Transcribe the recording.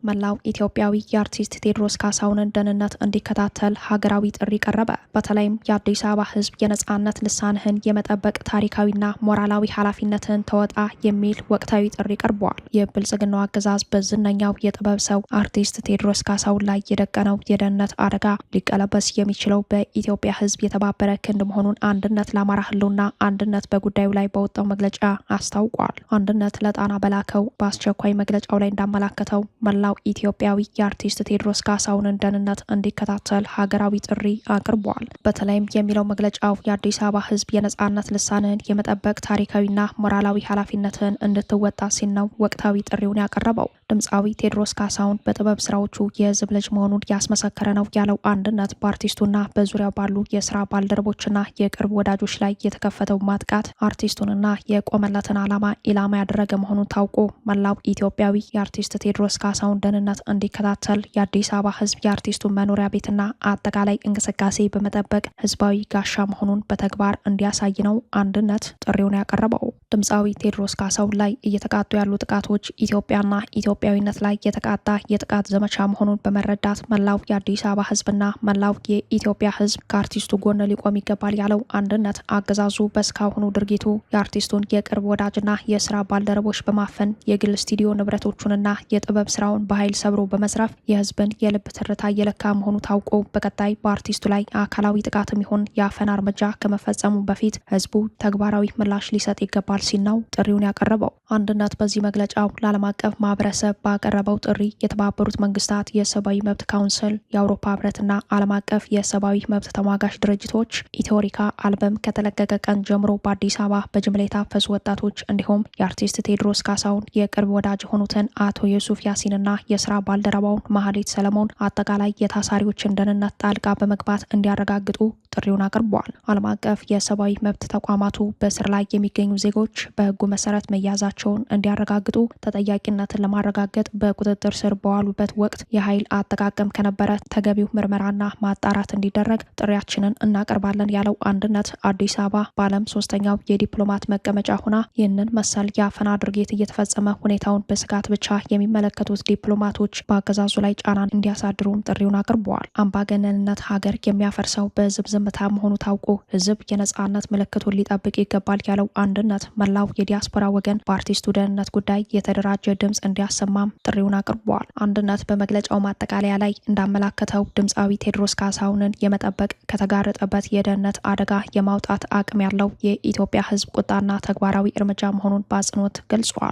መላው ኢትዮጵያዊ የአርቲስት ቴዎድሮስ ካሳሁንን ደህንነት እንዲከታተል ሀገራዊ ጥሪ ቀረበ። በተለይም የአዲስ አበባ ሕዝብ የነጻነት ልሳንህን የመጠበቅ ታሪካዊና ሞራላዊ ኃላፊነትን ተወጣ የሚል ወቅታዊ ጥሪ ቀርቧል። የብልጽግናው አገዛዝ በዝነኛው የጥበብ ሰው አርቲስት ቴዎድሮስ ካሳሁን ላይ የደቀነው የደህንነት አደጋ ሊቀለበስ የሚችለው በኢትዮጵያ ሕዝብ የተባበረ ክንድ መሆኑን አንድነት ለአማራ ህልውና አንድነት በጉዳዩ ላይ በወጣው መግለጫ አስታውቋል። አንድነት ለጣና በላከው በአስቸኳይ መግለጫው ላይ እንዳመላከተው መላው ኢትዮጵያዊ የአርቲስት ቴዎድሮስ ካሳሁንን ደህንነት እንዲከታተል ሀገራዊ ጥሪ አቅርቧል። በተለይም የሚለው መግለጫው የአዲስ አበባ ህዝብ የነጻነት ልሳንን የመጠበቅ ታሪካዊና ሞራላዊ ኃላፊነትን እንድትወጣ ሲል ነው ወቅታዊ ጥሪውን ያቀረበው። ድምፃዊ ቴዎድሮስ ካሳሁን በጥበብ ስራዎቹ የህዝብ ልጅ መሆኑን ያስመሰከረ ነው ያለው አንድነት በአርቲስቱና በዙሪያው ባሉ የስራ ባልደረቦችና የቅርብ ወዳጆች ላይ የተከፈተው ማጥቃት አርቲስቱንና የቆመለትን ዓላማ ኢላማ ያደረገ መሆኑን ታውቆ መላው ኢትዮጵያዊ የአርቲስት ቴዎድሮስ ካሳሁን ደህንነት እንዲከታተል የአዲስ አበባ ህዝብ የአርቲስቱን መኖሪያ ቤትና አጠቃላይ እንቅስቃሴ በመጠበቅ ህዝባዊ ጋሻ መሆኑን በተግባር እንዲያሳይ ነው አንድነት ጥሪውን ያቀረበው። ድምፃዊ ቴዎድሮስ ካሳሁን ላይ እየተቃጡ ያሉ ጥቃቶች ኢትዮጵያና ኢትዮጵያዊነት ላይ የተቃጣ የጥቃት ዘመቻ መሆኑን በመረዳት መላው የአዲስ አበባ ህዝብና መላው የኢትዮጵያ ህዝብ ከአርቲስቱ ጎን ሊቆም ይገባል ያለው አንድነት አገዛዙ በስካሁኑ ድርጊቱ የአርቲስቱን የቅርብ ወዳጅና የስራ ባልደረቦች በማፈን የግል ስቱዲዮ ንብረቶቹንና የጥበብ ስራውን በኃይል ሰብሮ በመዝረፍ የህዝብን የልብ ትርታ እየለካ መሆኑ ታውቆ በቀጣይ በአርቲስቱ ላይ አካላዊ ጥቃትም ይሁን የአፈና እርምጃ ከመፈጸሙ በፊት ህዝቡ ተግባራዊ ምላሽ ሊሰጥ ይገባል ሲል ነው ጥሪውን ያቀረበው። አንድነት በዚህ መግለጫው ለዓለም አቀፍ ማህበረሰብ ባቀረበው ጥሪ የተባበሩት መንግስታት የሰብአዊ መብት ካውንስል፣ የአውሮፓ ህብረትና ዓለም አቀፍ የሰብአዊ መብት ተሟጋች ድርጅቶች ኢትዮሪካ አልበም ከተለቀቀ ቀን ጀምሮ በአዲስ አበባ በጅምላ የታፈሱ ወጣቶች እንዲሁም የአርቲስት ቴዎድሮስ ካሳሁን የቅርብ ወዳጅ የሆኑትን አቶ ዩሱፍ ያሲንና የስራ ባልደረባውን ማህሌት ሰለሞን አጠቃላይ የታሳሪዎችን ደህንነት ጣልቃ በመግባት እንዲያረጋግጡ ጥሪውን አቅርቧል። ዓለም አቀፍ የሰብአዊ መብት ተቋማቱ በስር ላይ የሚገኙ ዜጎች በህጉ መሰረት መያዛቸውን እንዲያረጋግጡ፣ ተጠያቂነትን ለማረጋገጥ በቁጥጥር ስር በዋሉበት ወቅት የኃይል አጠቃቀም ከነበረ ተገቢው ምርመራና ማጣራት እንዲደረግ ጥሪያችንን እናቀርባለን ያለው አንድነት አዲስ አበባ በዓለም ሶስተኛው የዲፕሎማት መቀመጫ ሆና ይህንን መሰል የአፈና ድርጊት እየተፈጸመ ሁኔታውን በስጋት ብቻ የሚመለከቱት ዲፕሎማቶች በአገዛዙ ላይ ጫናን እንዲያሳድሩም ጥሪውን አቅርበዋል። አምባገነንነት ሀገር የሚያፈርሰው በህዝብ ዝምታ መሆኑ ታውቆ ህዝብ የነጻነት ምልክቱን ሊጠብቅ ይገባል ያለው አንድነት መላው የዲያስፖራ ወገን በአርቲስቱ ደህንነት ጉዳይ የተደራጀ ድምፅ እንዲያሰማም ጥሪውን አቅርበዋል። አንድነት በመግለጫው ማጠቃለያ ላይ እንዳመላከተው ድምፃዊ ቴዎድሮስ ካሳሁንን የመጠበቅ ከተጋረጠበት የደህንነት አደጋ የማውጣት አቅም ያለው የኢትዮጵያ ህዝብ ቁጣና ተግባራዊ እርምጃ መሆኑን በአጽንኦት ገልጿል።